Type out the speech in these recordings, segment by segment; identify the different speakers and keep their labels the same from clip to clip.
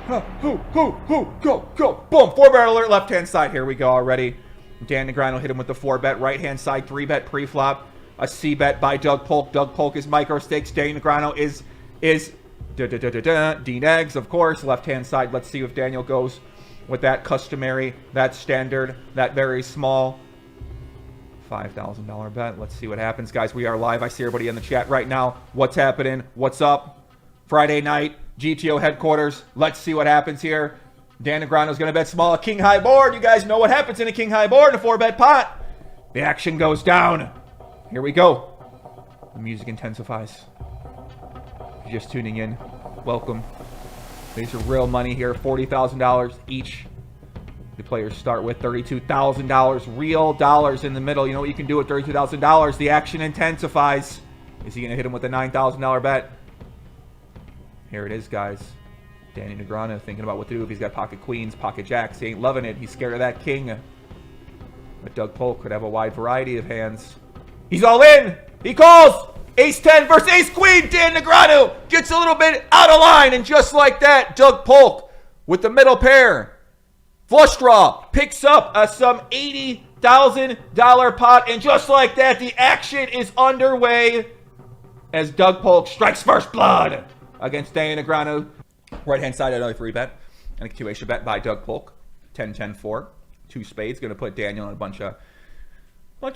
Speaker 1: Go. Boom. 4-bet alert, left-hand side. Here we go already. Dan Negreanu hit him with the 4-bet. Right-hand side, 3-bet pre-flop. A C-bet by Doug Polk. Doug Polk is micro stakes. Dan Negreanu is D-Negs, of course. Left-hand side. Let's see if Daniel goes with that customary, that standard, that very small $5,000 bet. Let's see what happens, guys. We are live. I see everybody in the chat right now. What's happening? What's up? Friday night, GTO headquarters. Let's see what happens here. Dan Negreanu's going to bet small, a king high board. You guys know what happens in a king high board in a 4-bet pot. The action goes down. Here we go. The music intensifies. If you're just tuning in, welcome. These are real money here, $40,000 each. The players start with $32,000, real dollars in the middle. You know what you can do with $32,000? The action intensifies. Is he going to hit him with a $9,000 bet? Here it is, guys. Danny Negreanu thinking about what to do if he's got pocket queens, pocket jacks. He ain't loving it. He's scared of that king. But Doug Polk could have a wide variety of hands. He's all in. He calls. Ace-10 versus Ace-Queen. Dan Negreanu gets a little bit out of line. And just like that, Doug Polk with the middle pair. Flush draw picks up some $80,000 pot. And just like that, the action is underway as Doug Polk strikes first blood against Danny Negreanu. Right-hand side, another 3-bet. And a continuation bet by Doug Polk. 10-10-4. 2 spades. Going to put Daniel in a bunch of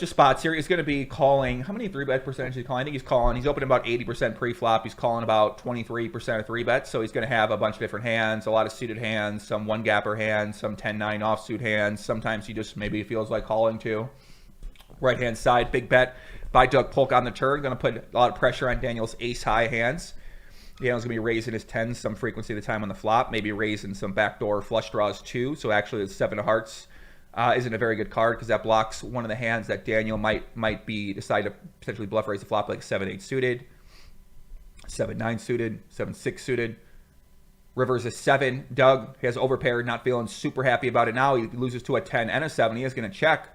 Speaker 1: spots here. He's going to be calling. How many 3-bet percentage is he calling? I think he's calling. He's opening about 80% pre-flop. He's calling about 23% of 3-bets. So he's going to have a bunch of different hands, a lot of suited hands, some 1-gapper hands, some 10-9 offsuit hands. Sometimes he just maybe feels like calling too. Right-hand side, big bet by Doug Polk on the turn. Going to put a lot of pressure on Daniel's ace-high hands. Daniel's going to be raising his 10s some frequency of the time on the flop. Maybe raising some backdoor flush draws too. So actually the 7 of hearts isn't a very good card because that blocks one of the hands that Daniel might be decide to potentially bluff raise the flop, like 7-8 suited, 7-9 suited, 7-6 suited. River's a 7. Doug has overpaired, not feeling super happy about it now. He loses to a 10 and a 7. He is going to check.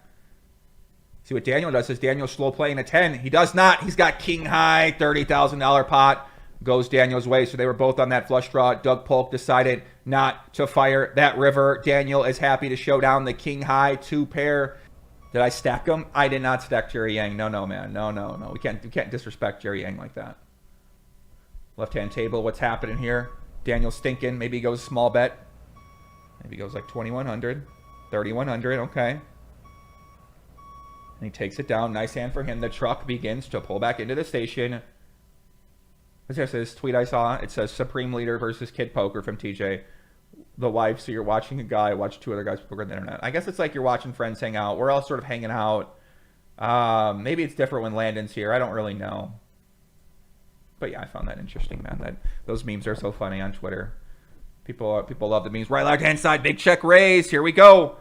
Speaker 1: See what Daniel does. Is Daniel slow playing a 10? He does not. He's got king high, $30,000 pot. Goes Daniel's way. So they were both on that flush draw. Doug Polk decided not to fire that river. Daniel is happy to show down the king high 2 pair. Did I stack them? I did not stack Jerry Yang. No, man. No. We can't disrespect Jerry Yang like that. Left-hand table. What's happening here? Daniel's thinking. Maybe he goes small bet. Maybe he goes like 2,100, 3,100. Okay. And he takes it down. Nice hand for him. The truck begins to pull back into the station. What's this tweet I saw? It says Supreme Leader versus Kid Poker from TJ. The wife, so you're watching a guy watch 2 other guys poker on the internet. I guess it's like you're watching friends hang out. We're all sort of hanging out. Maybe it's different when Landon's here. I don't really know. But yeah, I found that interesting, man. Those memes are so funny on Twitter. People love the memes. Right left-hand side, big check raise. Here we go.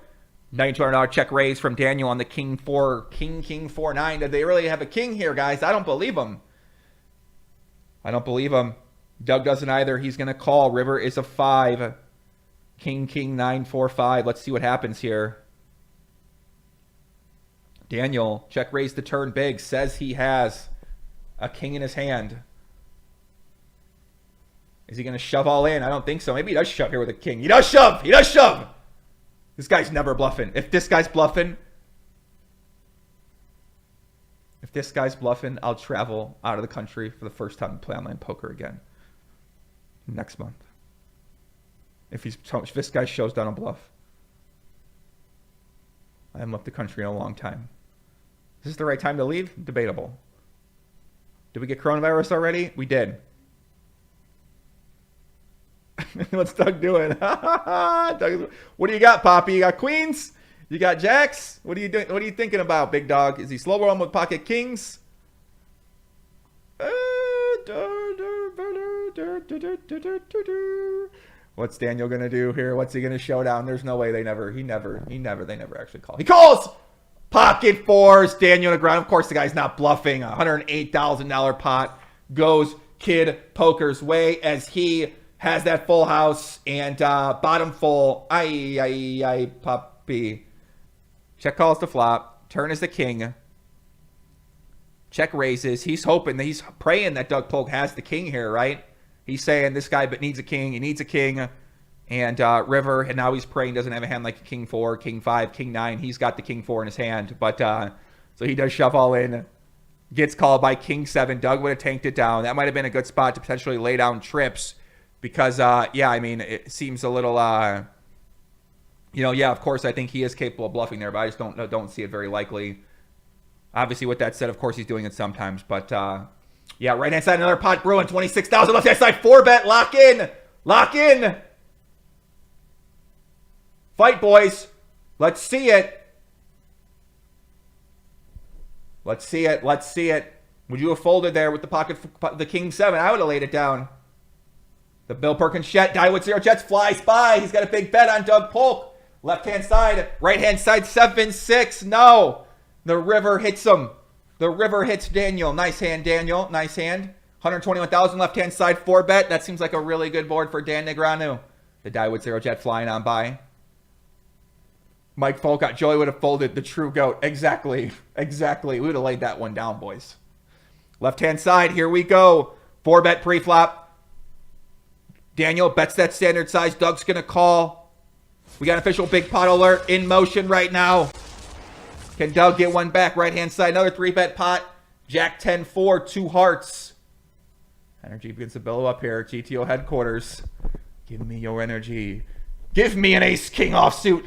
Speaker 1: $900 check raise from Daniel on the king 4-9. Did they really have a king here, guys? I don't believe them. Doug doesn't either. He's going to call. River is a 5. King 9-4-5. Let's see what happens here. Daniel, check raise the turn big. Says he has a king in his hand. Is he going to shove all in? I don't think so. Maybe he does shove here with a king. He does shove. This guy's never bluffing. If this guy's bluffing, I'll travel out of the country for the first time and play online poker again next month. If this guy shows down a bluff, I haven't left the country in a long time. Is this the right time to leave? Debatable. Did we get coronavirus already? We did. What's Doug doing? Doug, what do you got, Poppy? You got queens? You got jacks? What are you doing? What are you thinking about, big dog? Is he slow rolling with pocket kings? What's Daniel gonna do here? What's he gonna show down? There's no way they never actually call. He calls! Pocket 4s, Daniel Negreanu. Of course, the guy's not bluffing. $108,000 pot goes Kid Poker's way as he has that full house and bottom full. Ay, puppy. Check calls the flop. Turn is the king. Check raises. He's praying that Doug Polk has the king here, right? He's saying this guy but needs a king. He needs a king. And River, and now he's praying doesn't have a hand like a king 4, king 5, king 9. He's got the king 4 in his hand. But so he does shove all in. Gets called by king 7. Doug would have tanked it down. That might have been a good spot to potentially lay down trips. Because, yeah, I mean, it seems a little, yeah, of course, I think he is capable of bluffing there. But I just don't see it very likely. Obviously, with that said, of course, he's doing it sometimes. But, yeah, right-hand side, another pot brewing. 26,000. Left-hand side, 4-bet. Lock in. Lock in. Fight, boys. Let's see it. Let's see it. Let's see it. Would you have folded there with the king 7? I would have laid it down. The Bill Perkins Jet. Die with 0 Jets. Flies by. He's got a big bet on Doug Polk. Left-hand side. Right-hand side. 7-6. No. The river hits him. The river hits Daniel. Nice hand, Daniel. Nice hand. 121,000. Left-hand side. 4-bet. That seems like a really good board for Dan Negreanu. The Die with 0 Jet flying on by. Mike Folcott, Joey would have folded the true GOAT. Exactly. Exactly. We would have laid that one down, boys. Left-hand side. Here we go. 4-bet pre-flop. Daniel bets that standard size. Doug's going to call. We got an official big pot alert in motion right now. Can Doug get one back? Right-hand side. Another 3-bet pot. Jack 10-4. 2 hearts. Energy begins to billow up here. GTO headquarters. Give me your energy. Give me an ace-king offsuit.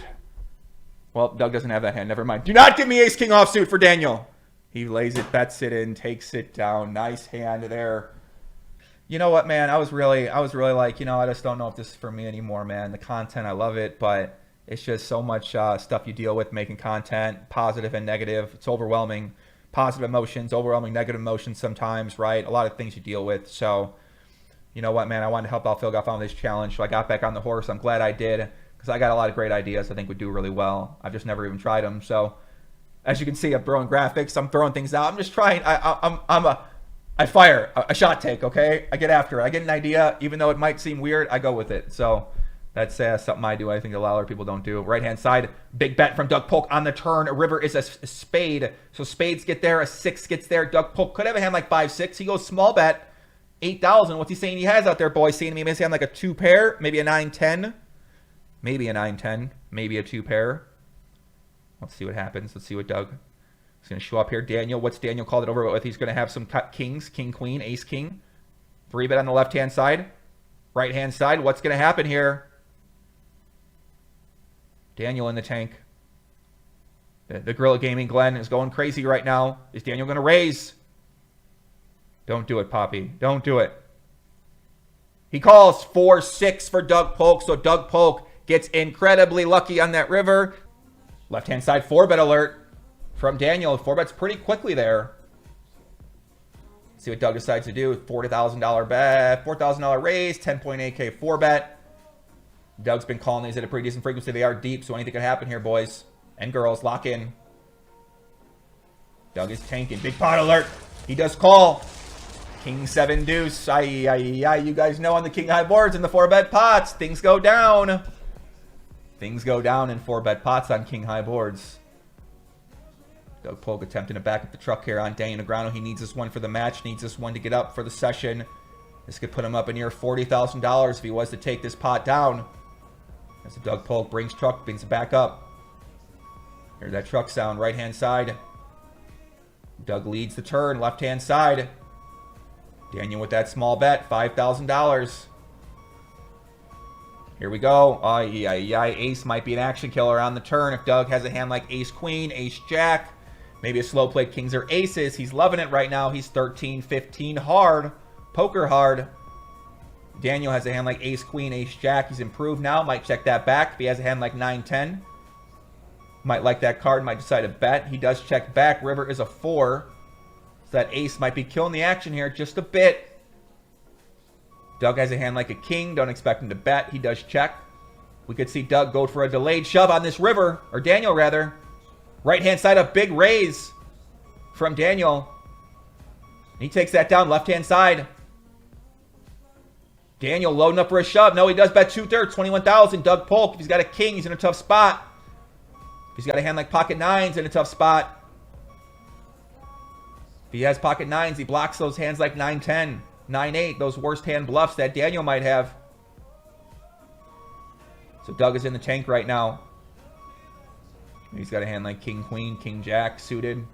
Speaker 1: Well, Doug doesn't have that hand. Never mind. Do not give me ace-king offsuit for Daniel. He lays it, bets it in, takes it down. Nice hand there. You know what, man? I was really like, I just don't know if this is for me anymore, man. The content, I love it, but it's just so much stuff you deal with making content, positive and negative. It's overwhelming. Positive emotions, overwhelming negative emotions sometimes, right? A lot of things you deal with. So, you know what, man? I wanted to help out Phil Goff on this challenge, so I got back on the horse. I'm glad I did. Because I got a lot of great ideas I think would do really well. I've just never even tried them. So, as you can see, I'm throwing graphics. I'm throwing things out. I'm just trying. I fire a shot take, okay? I get after it. I get an idea. Even though it might seem weird, I go with it. So, that's something I do. I think a lot of other people don't do. Right-hand side, big bet from Doug Polk on the turn. A river is a spade. So, spades get there. A 6 gets there. Doug Polk could have a hand like 5-6. He goes small bet. 8,000. What's he saying he has out there, boys? Seeing me maybe hand like a 2 pair. Maybe a 9-10. Maybe a 9-10, maybe a 2 pair. Let's see what happens. Let's see what Doug is going to show up here. Daniel, what's Daniel called it over with? He's going to have some kings, king, queen, ace, king. 3-bet on the left-hand side. Right-hand side, what's going to happen here? Daniel in the tank. The Gorilla Gaming Glenn is going crazy right now. Is Daniel going to raise? Don't do it, Poppy. Don't do it. He calls 4-6 for Doug Polk, so Doug Polk gets incredibly lucky on that river. Left-hand side 4-bet alert from Daniel. 4-bets pretty quickly there. Let's see what Doug decides to do. $40,000 bet, $4,000 raise, 10.8K 4-bet. Doug's been calling these at a pretty decent frequency. They are deep, so anything could happen here, boys and girls. Lock in. Doug is tanking. Big pot alert. He does call. King 7 deuce. You guys know on the king high boards and the 4-bet pots, things go down. Things go down in 4-bet pots on king high boards. Doug Polk attempting to back up the truck here on Daniel Negreanu. He needs this one for the match. Needs this one to get up for the session. This could put him up a near $40,000 if he was to take this pot down. As the Doug Polk brings it back up. Here's that truck sound. Right-hand side. Doug leads the turn. Left-hand side. Daniel with that small bet. $5,000. Here we go. Ace might be an action killer on the turn. If Doug has a hand like ace queen, ace jack, maybe a slow play kings or aces. He's loving it right now. He's 13-15 hard. Poker hard. Daniel has a hand like ace queen, ace jack. He's improved now. Might check that back. If he has a hand like 9-10, might like that card. Might decide to bet. He does check back. River is a 4. So that ace might be killing the action here just a bit. Doug has a hand like a king. Don't expect him to bet. He does check. We could see Doug go for a delayed shove on this river. Or Daniel, rather. Right-hand side, a big raise from Daniel. He takes that down. Left-hand side. Daniel loading up for a shove. No, he does bet 2/3. 21,000. Doug Polk, if he's got a king, he's in a tough spot. If he's got a hand like pocket 9s, in a tough spot. If he has pocket 9s, he blocks those hands like 9-10. 9-8, those worst hand bluffs that Daniel might have. So Doug is in the tank right now. He's got a hand like King, Queen, King, Jack suited.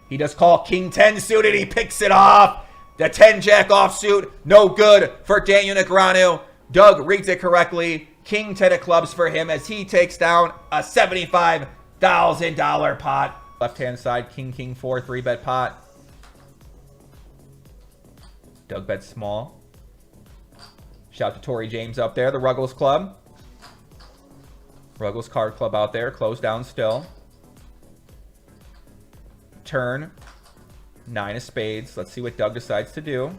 Speaker 1: He does call King 10 suited. He picks it off. The 10 Jack offsuit. No good for Daniel Negreanu. Doug reads it correctly. King 10 of clubs for him as he takes down a $75,000 pot. Left-hand side, King, King 4, 3-bet pot. Doug bets small. Shout to Tori James up there, the Ruggles Club. Ruggles Card Club out there, closed down still. Turn, 9 of spades. Let's see what Doug decides to do.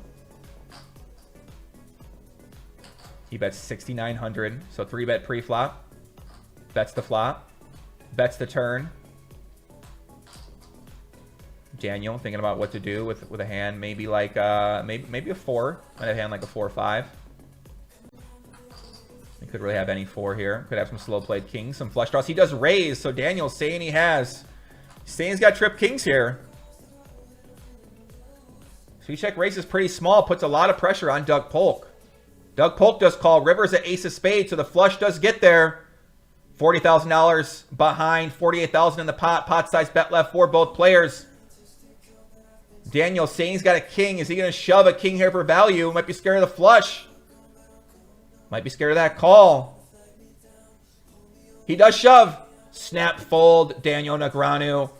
Speaker 1: He bets 6,900, so 3-bet pre-flop. Bets the flop. Bets the turn. Daniel thinking about what to do with a hand, maybe like maybe a 4. Might have a hand like a 4-5. He could really have any 4 here. Could have some slow played kings, some flush draws. He does raise, so Daniel's saying he's got trip kings here. So he check raises pretty small, puts a lot of pressure on Doug Polk. Doug Polk does call. River's at ace of spades, so the flush does get there. $40,000 behind, $48,000 in the pot. Pot size bet left for both players. Daniel saying he's got a king. Is he going to shove a king here for value? Might be scared of the flush. Might be scared of that call. He does shove. Snap fold, Daniel Negreanu.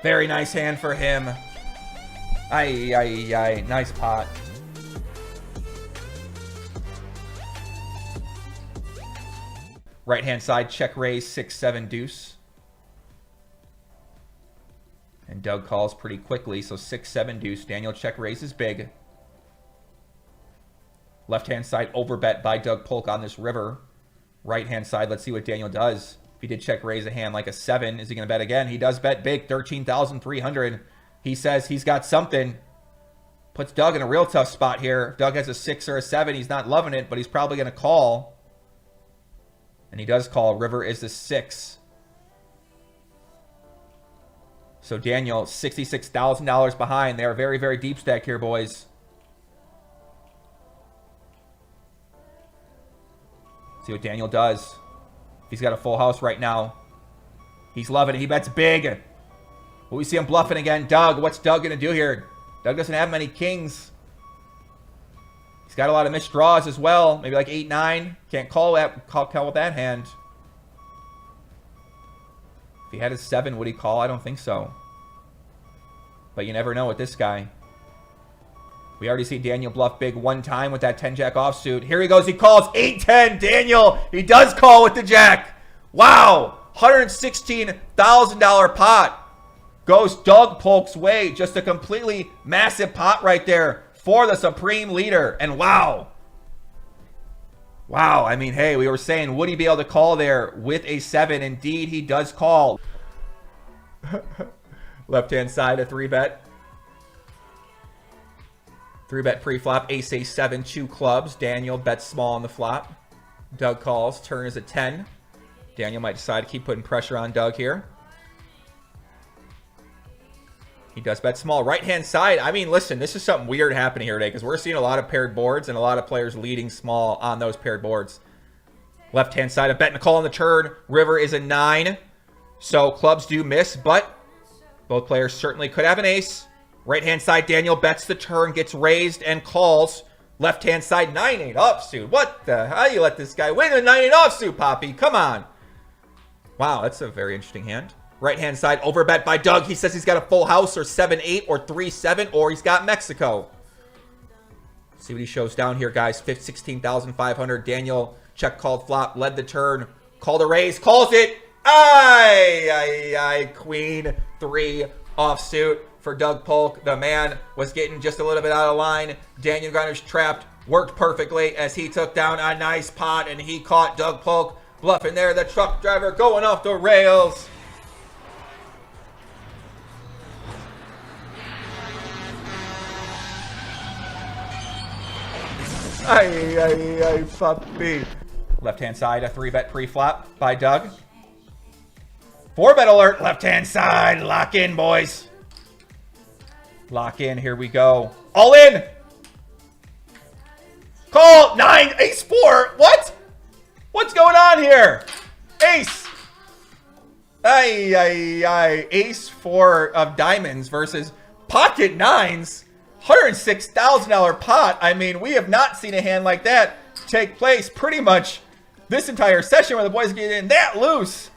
Speaker 1: Very nice hand for him. Ay. Nice pot. Right-hand side, check raise, 6-7 deuce. And Doug calls pretty quickly, so 6-7 deuce. Daniel check raises big. Left-hand side, overbet by Doug Polk on this river. Right-hand side, let's see what Daniel does. If he did check raise a hand like a 7, is he going to bet again? He does bet big, 13,300. He says he's got something. Puts Doug in a real tough spot here. If Doug has a 6 or a 7, he's not loving it, but he's probably going to call. And he does call. River is the 6. So Daniel, $66,000 behind. They are very, very deep stacked here, boys. See what Daniel does. He's got a full house right now. He's loving it. He bets big. Will we see him bluffing again? Doug, what's Doug going to do here? Doug doesn't have many kings. He's got a lot of missed draws as well. Maybe like 8-9. Can't call with that hand. If he had a 7, would he call? I don't think so. But you never know with this guy. We already see Daniel bluff big one time with that 10-jack offsuit. Here he goes. He calls 8-10. Daniel, he does call with the jack. Wow. $116,000 pot. Goes Doug Polk's way. Just a completely massive pot right there for the supreme leader. And wow. Wow. I mean, hey, we were saying, would he be able to call there with a 7? Indeed, he does call. Left-hand side, a 3-bet. 3-bet pre-flop, ace, ace, 7, 2 clubs. Daniel bets small on the flop. Doug calls. Turn is a 10. Daniel might decide to keep putting pressure on Doug here. He does bet small. Right-hand side, I mean, listen, this is something weird happening here today because we're seeing a lot of paired boards and a lot of players leading small on those paired boards. Left-hand side, a bet and a call on the turn. River is a 9. So clubs do miss, but both players certainly could have an ace. Right-hand side, Daniel bets the turn, gets raised, and calls. Left-hand side, 9-8 offsuit. What the? How do you let this guy win a 9-8 offsuit, Poppy? Come on. Wow, that's a very interesting hand. Right-hand side, overbet by Doug. He says he's got a full house or 7-8 or 3-7, or he's got Mexico. See what he shows down here, guys. 16,500. Daniel check called flop, led the turn, called a raise, calls it. Queen 3 offsuit for Doug Polk. The man was getting just a little bit out of line. Daniel Negreanu's trapped. Worked perfectly as he took down a nice pot, and he caught Doug Polk bluffing there. The truck driver going off the rails. Ay, puppy. Left-hand side, a 3-bet pre-flop by Doug. 4-bet alert, left-hand side. Lock in, boys. Lock in, here we go. All in. Call, 9, ace 4. What? on here? Ace. Ace 4 of diamonds versus pocket nines. $106,000 pot. I mean, we have not seen a hand like that take place pretty much this entire session where the boys get in that loose.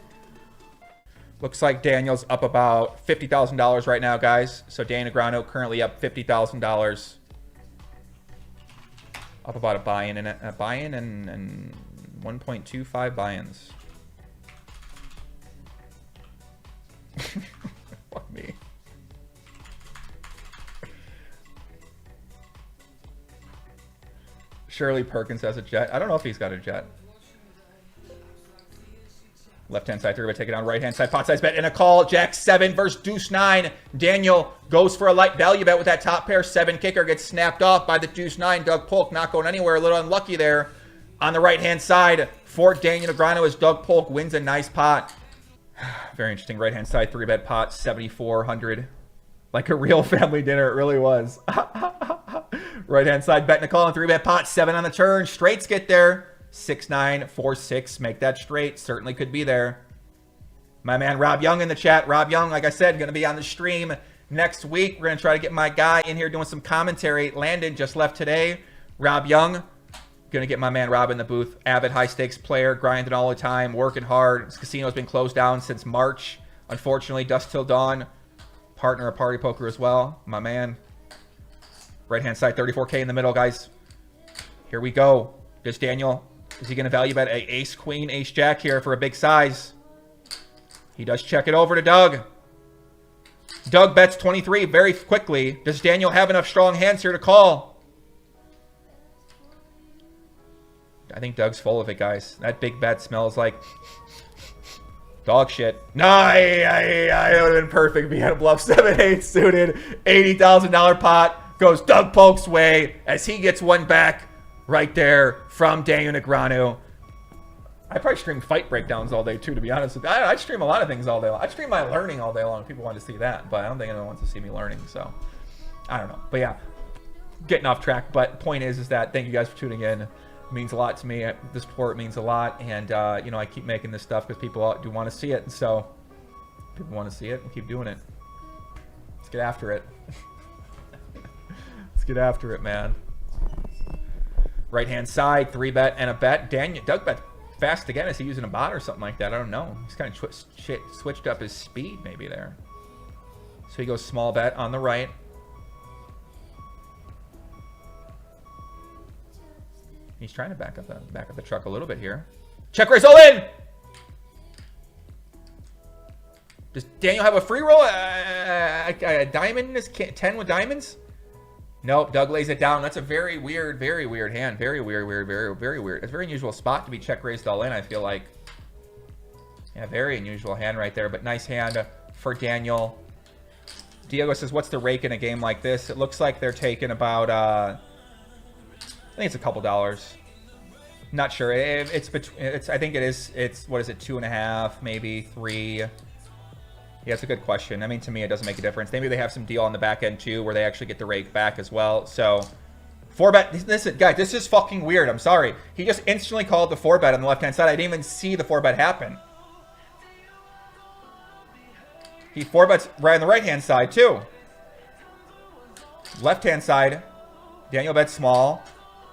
Speaker 1: Looks like Daniel's up about $50,000 right now, guys. So Dan Negreanu currently up $50,000. Up about a buy-in and 1.25 buy-ins. Fuck me. Shirley Perkins has a jet. I don't know if he's got a jet. Left-hand side, 3-bet, take it on right-hand side, pot size bet, and a call. Jack 7 versus Deuce 9. Daniel goes for a light value bet with that top pair. 7 kicker gets snapped off by the Deuce 9. Doug Polk not going anywhere. A little unlucky there on the right-hand side for Daniel Negreanu as Doug Polk wins a nice pot. Very interesting. Right-hand side, 3-bet pot, 7,400. Like a real family dinner, it really was. Right-hand side, bet and a call on 3-bet pot, 7 on the turn. Straights get there. 6-9, 4-6, make that straight. Certainly could be there. My man Rob Young in the chat. Rob Young, like I said, going to be on the stream next week. We're going to try to get my guy in here doing some commentary. Landon just left today. Rob Young, going to get my man Rob in the booth. Avid high-stakes player, grinding all the time, working hard. His casino's been closed down since March. Unfortunately, dusk till dawn. Partner of Party Poker as well. My man. Right-hand side, 34K in the middle, guys. Here we go. Does Daniel... Is he going to value bet a ace, queen, ace, jack here for a big size? He does check it over to Doug. Doug bets 23 very quickly. Does Daniel have enough strong hands here to call? I think Doug's full of it, guys. That big bet smells like dog shit. No, it would have been perfect if he had a bluff 7-8 suited. $80,000 pot goes Doug Polk's way as he gets one back. Right there from Daniel Negreanu. I probably stream fight breakdowns all day too, to be honest with you. I stream a lot of things all day long. I stream my learning all day long if people want to see that, but I don't think anyone wants to see me learning, so I don't know. But yeah, getting off track. But point is that thank you guys for tuning in. It means a lot to me. The support means a lot, and you know, I keep making this stuff because people do want to see it, and so people want to see it and keep doing it. Let's get after it. Let's get after it, man. Right-hand side, 3-bet and a bet. Doug bet fast again. Is he using a bot or something like that? I don't know. He's kind of switched up his speed maybe there. So he goes small bet on the right. He's trying to back up the truck a little bit here. Check raise all in! Does Daniel have a free roll? A diamond in his 10 with diamonds? Nope, Doug lays it down. That's a very weird hand. Very weird. It's a very unusual spot to be check raised all in, I feel like. Yeah, very unusual hand right there, but nice hand for Daniel. Diego says, what's the rake in a game like this? It looks like they're taking about, I think it's a couple dollars. Not sure. I think it is, what is it, 2.5, maybe 3. Yeah, it's a good question. I mean, to me, it doesn't make a difference. Maybe they have some deal on the back end, too, where they actually get the rake back as well. So, 4-bet. Listen, guys, this is fucking weird. I'm sorry. He just instantly called the 4-bet on the left-hand side. I didn't even see the 4-bet happen. He 4-bets right on the right-hand side, too. Left-hand side, Daniel bets small.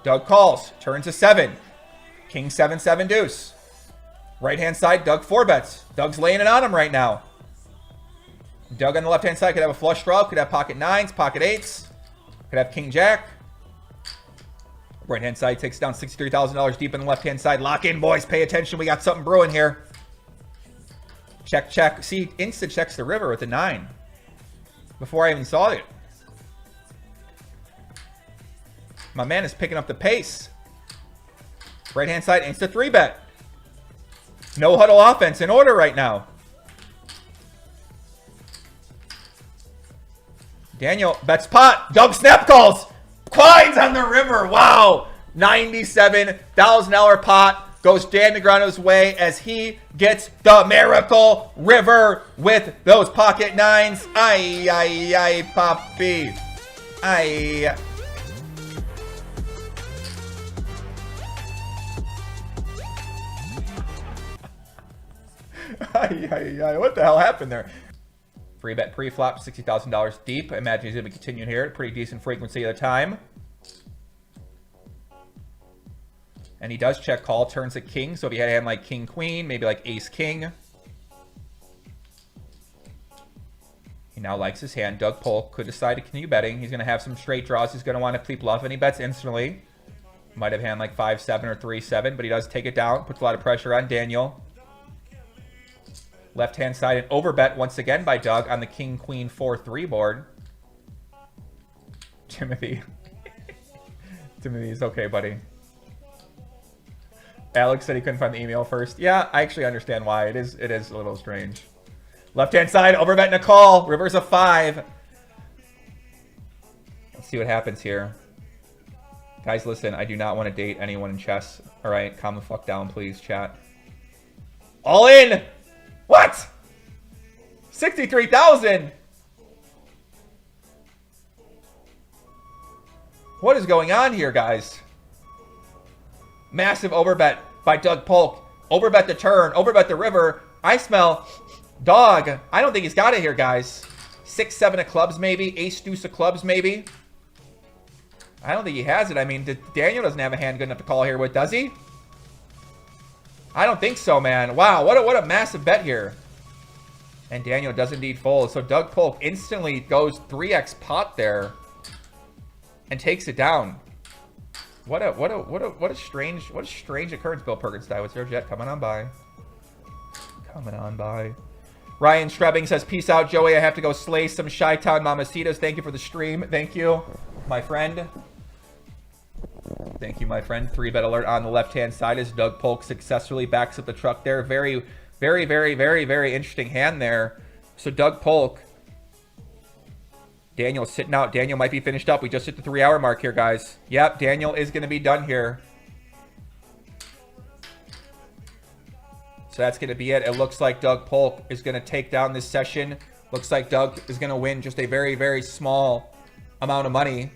Speaker 1: Doug calls. Turns to 7. King 7-7 deuce. Right-hand side, Doug 4-bets. Doug's laying it on him right now. Doug on the left-hand side could have a flush draw, could have pocket 9s, pocket 8s, could have king jack. Right-hand side takes down $63,000 deep in the left-hand side. Lock in, boys. Pay attention. We got something brewing here. Check, check. See, instant checks the river with the 9 before I even saw it. My man is picking up the pace. Right-hand side, instant 3-bet. No huddle offense in order right now. Daniel bets pot. Doug snap calls. Quines on the river. Wow. $97,000 pot goes Dan Negreanu's way as he gets the miracle river with those pocket 9s. Ay, ay, ay, papi. Ay. What the hell happened there? Free bet pre-flop, $60,000 deep. I imagine he's going to be continuing here at a pretty decent frequency at a time. And he does check call, turns at king. So if he had a hand like king, queen, maybe like ace, king. He now likes his hand. Doug Polk could decide to continue betting. He's going to have some straight draws. He's going to want to plead bluff, and he bets instantly. Might have hand like 5-7 or 3-7, but he does take it down. Puts a lot of pressure on Daniel. Left-hand side, an overbet once again by Doug on the king, queen, 4-3 board. Timothy. Timothy's okay, buddy. Alex said he couldn't find the email first. Yeah, I actually understand why. It is a little strange. Left-hand side, overbet and a call. Reverse of 5. Let's see what happens here. Guys, listen, I do not want to date anyone in chess. All right, calm the fuck down, please, chat. All in! What? 63,000! What is going on here, guys? Massive overbet by Doug Polk. Overbet the turn, overbet the river. I smell dog. I don't think he's got it here, guys. 6-7 of clubs, maybe. Ace, deuce of clubs, maybe. I don't think he has it. I mean, Daniel doesn't have a hand good enough to call here with, does he? I don't think so, man. Wow, what a massive bet here. And Daniel does indeed fold. So Doug Polk instantly goes 3x pot there and takes it down. What a strange occurrence, Bill Perkins. What's your jet coming on by? Coming on by. Ryan Strebbing says, peace out, Joey. I have to go slay some Chi-Town Mamacitas. Thank you for the stream. Thank you, my friend. Thank you, my friend. 3-bet alert on the left-hand side as Doug Polk successfully backs up the truck there. Very interesting hand there. So Doug Polk. Daniel's sitting out. Daniel might be finished up. We just hit the 3-hour mark here, guys. Yep, Daniel is going to be done here. So that's going to be it. It looks like Doug Polk is going to take down this session. Looks like Doug is going to win just a very small amount of money.